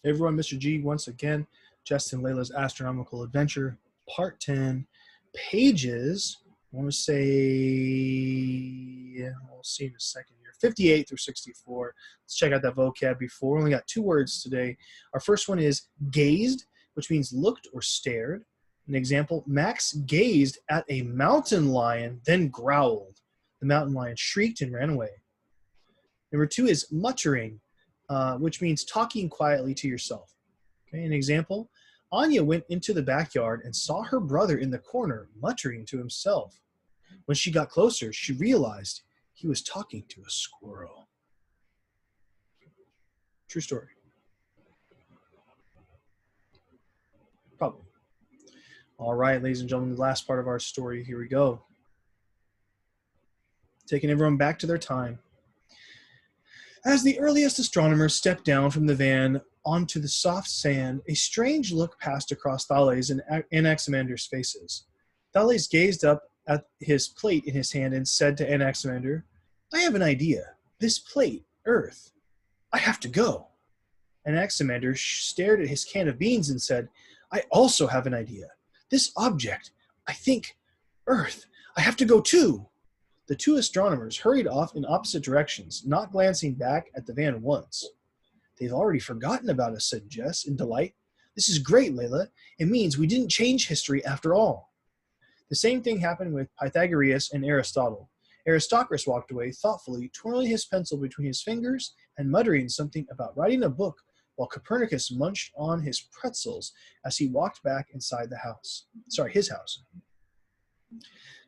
Hey everyone, Mr. G once again. Jess and Layla's Astronomical Adventure, Part 10, pages, I want to say, we'll see in a second here, 58 through 64. Let's check out that vocab before. We only got 2 words today. Our first one is gazed, which means looked or stared. An example, Max gazed at a mountain lion, then growled. The mountain lion shrieked and ran away. Number 2 is muttering, which means talking quietly to yourself. Okay, an example, Anya went into the backyard and saw her brother in the corner muttering to himself. When she got closer, she realized he was talking to a squirrel. True story. Probably. All right, ladies and gentlemen, the last part of our story. Here we go. Taking everyone back to their time. As the earliest astronomers stepped down from the van onto the soft sand, a strange look passed across Thales and Anaximander's faces. Thales gazed up at his plate in his hand and said to Anaximander, "I have an idea. This plate, Earth. I have to go." Anaximander stared at his can of beans and said, "I also have an idea. This object, I think, Earth. I have to go too." The 2 astronomers hurried off in opposite directions, not glancing back at the van once. "They've already forgotten about us," said Jess in delight. "This is great, Layla. It means we didn't change history after all." The same thing happened with Pythagoras and Aristotle. Aristarchus walked away thoughtfully, twirling his pencil between his fingers and muttering something about writing a book, while Copernicus munched on his pretzels as he walked back inside his house.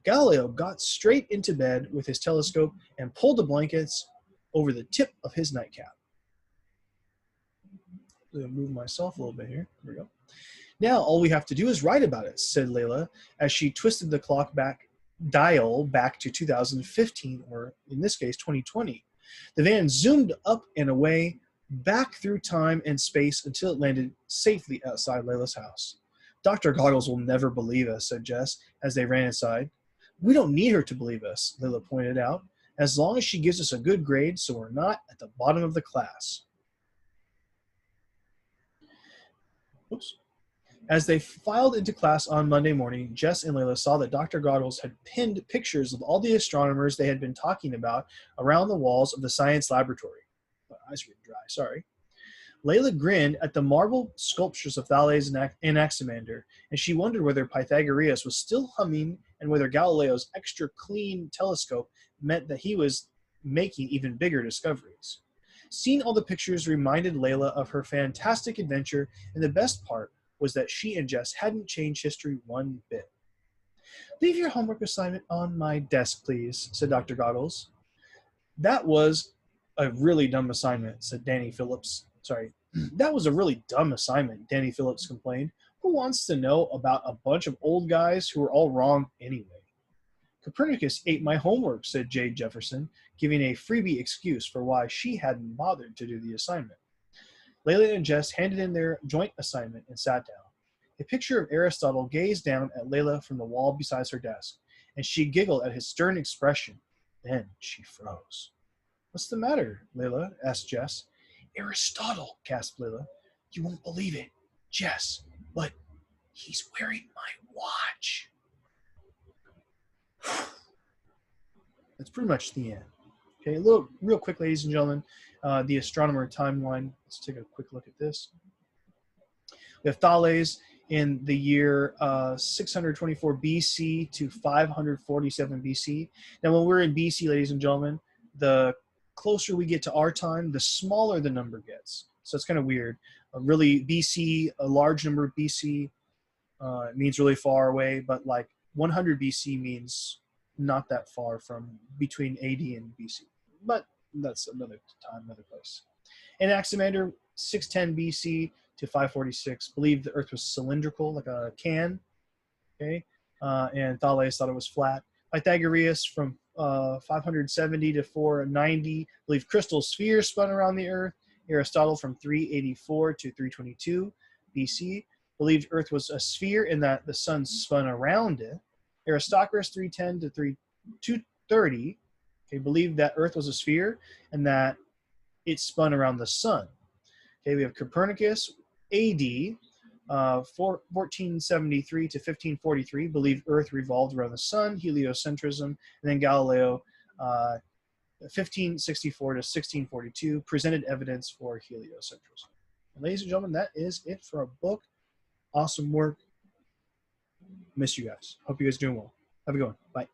Galileo got straight into bed with his telescope and pulled the blankets over the tip of his nightcap. I'm going to move myself a little bit here. There we go. "Now all we have to do is write about it," said Layla as she twisted the clock dial back to 2015, or in this case 2020. The van zoomed up and away, back through time and space until it landed safely outside Layla's house. "Dr. Goggles will never believe us," said Jess as they ran inside. "We don't need her to believe us," Layla pointed out, "as long as she gives us a good grade so we're not at the bottom of the class." Oops. As they filed into class on Monday morning, Jess and Layla saw that Dr. Goggles had pinned pictures of all the astronomers they had been talking about around the walls of the science laboratory. My eyes are getting dry, sorry. Layla grinned at the marble sculptures of Thales and Anaximander, and she wondered whether Pythagoras was still humming and whether Galileo's extra clean telescope meant that he was making even bigger discoveries. Seeing all the pictures reminded Layla of her fantastic adventure, and the best part was that she and Jess hadn't changed history one bit. "Leave your homework assignment on my desk, please," said Dr. Goggles. "That was a really dumb assignment," said Danny Phillips. "That was a really dumb assignment," Danny Phillips complained. "Who wants to know about a bunch of old guys who were all wrong anyway?" "Copernicus ate my homework," said Jade Jefferson, giving a freebie excuse for why she hadn't bothered to do the assignment. Layla and Jess handed in their joint assignment and sat down. A picture of Aristotle gazed down at Layla from the wall beside her desk, and she giggled at his stern expression. Then she froze. "What's the matter, Layla?" asked Jess. "Aristotle," gasped Layla. "You won't believe it, Jess, but he's wearing my watch." That's pretty much the end. Okay, real quick, ladies and gentlemen, the astronomer timeline. Let's take a quick look at this. We have Thales in the year 624 BC to 547 BC. Now, when we're in BC, ladies and gentlemen, the closer we get to our time, the smaller the number gets. So it's kind of weird. Really, BC, a large number of BC, it means really far away, but like 100 BC means not that far from between AD and BC. But that's another time, another place. Anaximander, 610 BC to 546, believed the Earth was cylindrical, like a can. Okay, and Thales thought it was flat. Pythagoras, from 570 to 490, believed crystal spheres spun around the Earth. Aristotle, from 384 to 322 BC, believed Earth was a sphere in that the sun spun around it. Aristarchus, 310 to 230, okay, believed that Earth was a sphere and that it spun around the sun. Okay, we have Copernicus, AD, 1473 to 1543, believed Earth revolved around the sun, heliocentrism, and then Galileo, 1564 to 1642, presented evidence for heliocentrism. And ladies and gentlemen, that is it for our book. Awesome work. Miss you guys. Hope you guys are doing well. Have a good one. Bye.